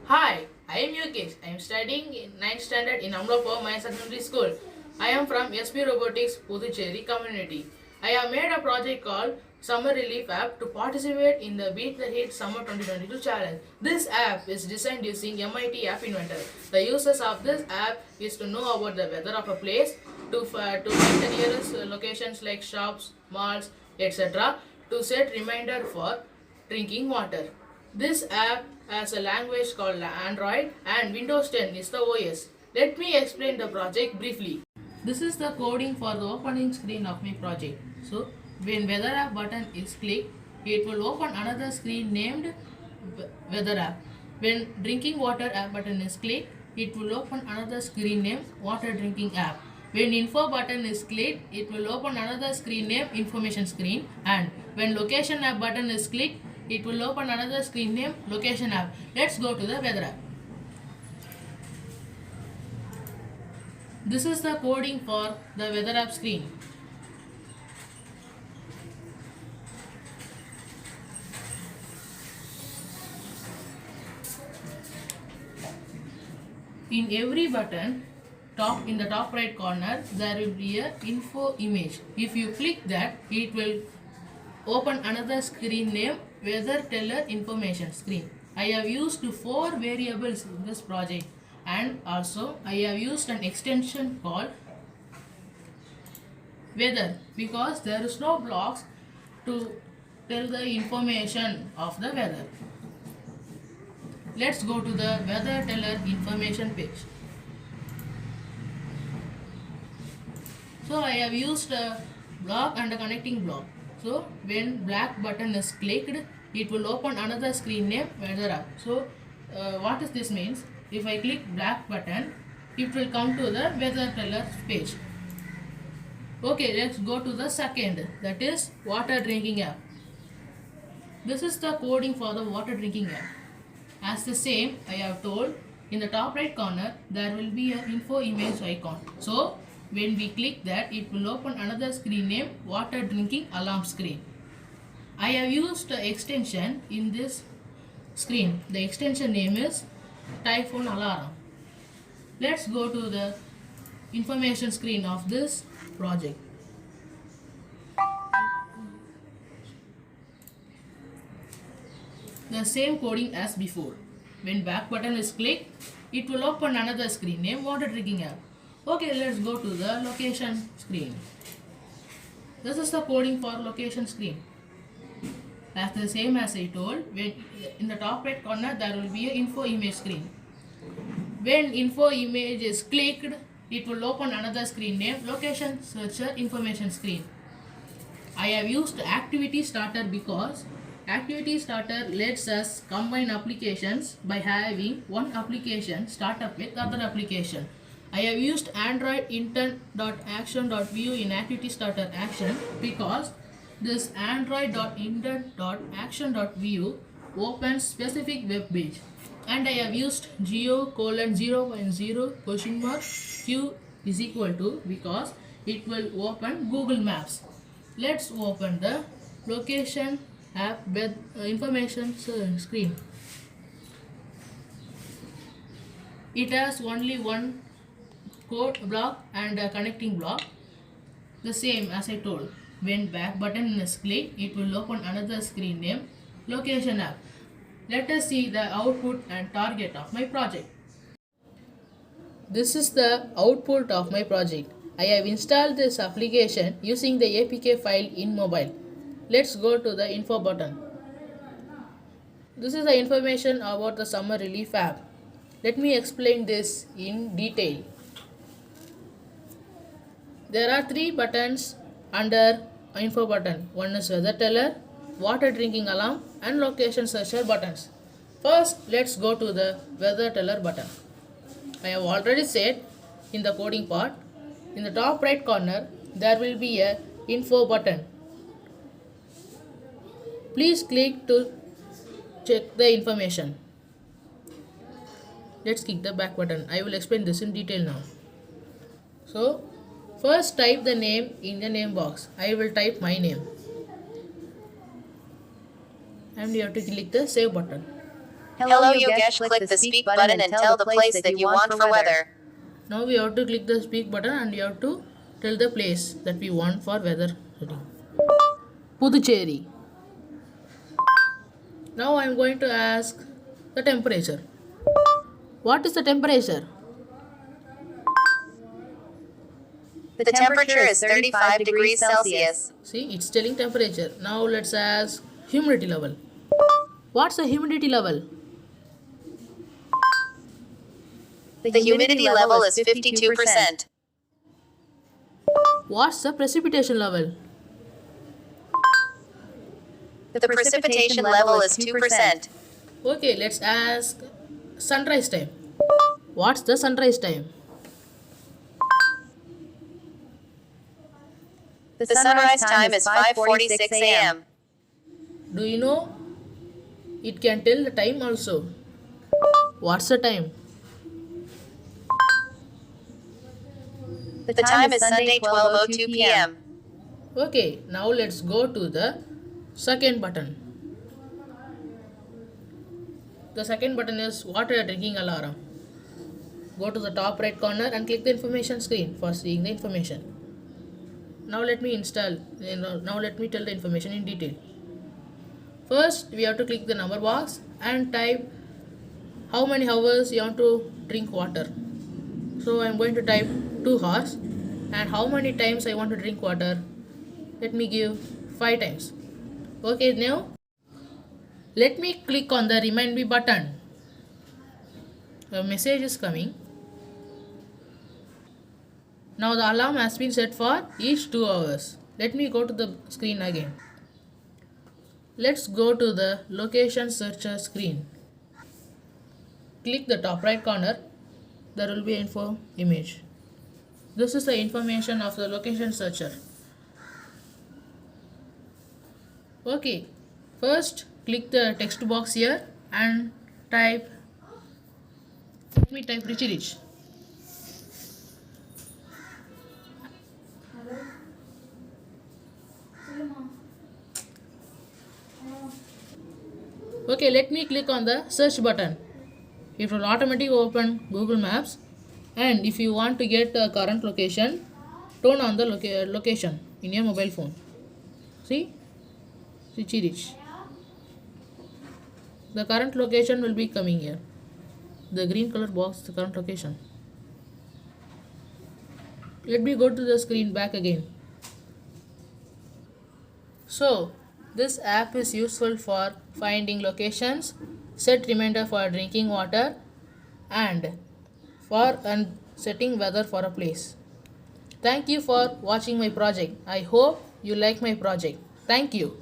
Hi, I am Yukesh. I am studying in 9th standard in Amlapur My Secondary School. I am from SP Robotics Puducherry community. I have made a project called Summer Relief App to participate in the Beat the Heat Summer 2022 challenge. This app is designed using MIT App Inventor. The uses of this app is to know about the weather of a place, to find the nearest locations like shops, malls, etc. to set reminder for drinking water. This app has a language called Android and Windows 10 is the OS. Let me explain the project briefly. This is the coding for the opening screen of my project. So when weather app button is clicked, it will open another screen named weather app. When drinking water app button is clicked, it will open another screen named water drinking app. When info button is clicked, it will open another screen named information screen, and when location app button is clicked, it will open another screen named location app. Let's go to the weather app. This is the coding for the weather app screen. In every button, in the top right corner, there will be a info image. If you click that, it will open another screen named weather teller information screen. I have used 4 variables in this project, and also I have used an extension called weather because there is no blocks to tell the information of the weather. Let's go to the weather teller information page. So I have used a block and a connecting block. So when black button is clicked, it will open another screen named weather app. So what does this means? If I click black button, it will come to the weather teller page. Okay, let's go to the second, that is water drinking app. This is the coding for the water drinking app. As the same, I have told, in the top right corner there will be an info image icon. So when we click that, it will open another screen named water drinking alarm screen. I have used the extension in this screen. The extension name is typhoon alarm. Let's go to the information screen of this project. The same coding as before. When back button is clicked, it will open another screen named water drinking app. Okay, let's go to the location screen. This is the coding for location screen. As the same as I told, when in the top right corner there will be an info image screen. When info image is clicked, it will open another screen named location searcher information screen. I have used activity starter because activity starter lets us combine applications by having one application start up with other application. I have used Android intent.action.view in activity starter action because this android.intent.action.view opens specific web page, and I have used geo:0.0 q is equal to because it will open Google Maps. Let's open the location app with information screen. It has only one code block and a connecting block. The same as I told, when back button is clicked, it will open another screen named location app. Let us see the output and target of my project. This is the output of my project. I have installed this application using the APK file in mobile. Let's go to the info button. This is the information about the summer relief app. Let me explain this in detail. There are 3 buttons under info button. One is weather teller, water drinking alarm, and location searcher buttons. First, let's go to the weather teller button. I have already said in the coding part, in the top right corner there will be a info button. Please click to check the information. Let's click the back button. I will explain this in detail now. So first type the name in the name box. I will type my name. And you have to click the save button. Hello Yogesh, click the speak button and tell the place that you want for weather. Now we have to click the speak button and you have to tell the place that we want for weather reading. Puducherry. Now I am going to ask the temperature. What is the temperature? The temperature is 35 degrees Celsius. See, it's telling temperature. Now let's ask humidity level. What's the humidity level? The humidity level is 52%. What's the precipitation level? The precipitation level is 2%. Okay, let's ask sunrise time. What's the sunrise time? The sunrise time is 5:46 a.m. Do you know? It can tell the time also. What's the time? The time is Sunday 12:02 p.m. Okay, now let's go to the second button. The second button is water drinking alarm. Go to the top right corner and click the information screen for seeing the information. Now let me now let me tell the information in detail. First, we have to click the number box and type how many hours you want to drink water. So I am going to type 2 hours, and how many times I want to drink water. Let me give 5 times. Okay, now let me click on the remind me button. A message is coming. Now the alarm has been set for each 2 hours. Let me go to the screen again. Let's go to the location searcher screen. Click the top right corner. There will be info image. This is the information of the location searcher. Okay, first click the text box here and type, let me type Richie Rich. Okay, let me click on the search button. It will automatically open Google Maps, and if you want to get the current location, turn on the location in your mobile phone. See? Richie Rich. The current location will be coming here. The green color box, the current location. Let me go to the screen back again. So, this app is useful for finding locations, set reminder for drinking water, and for setting weather for a place. Thank you for watching my project. I hope you like my project. Thank you.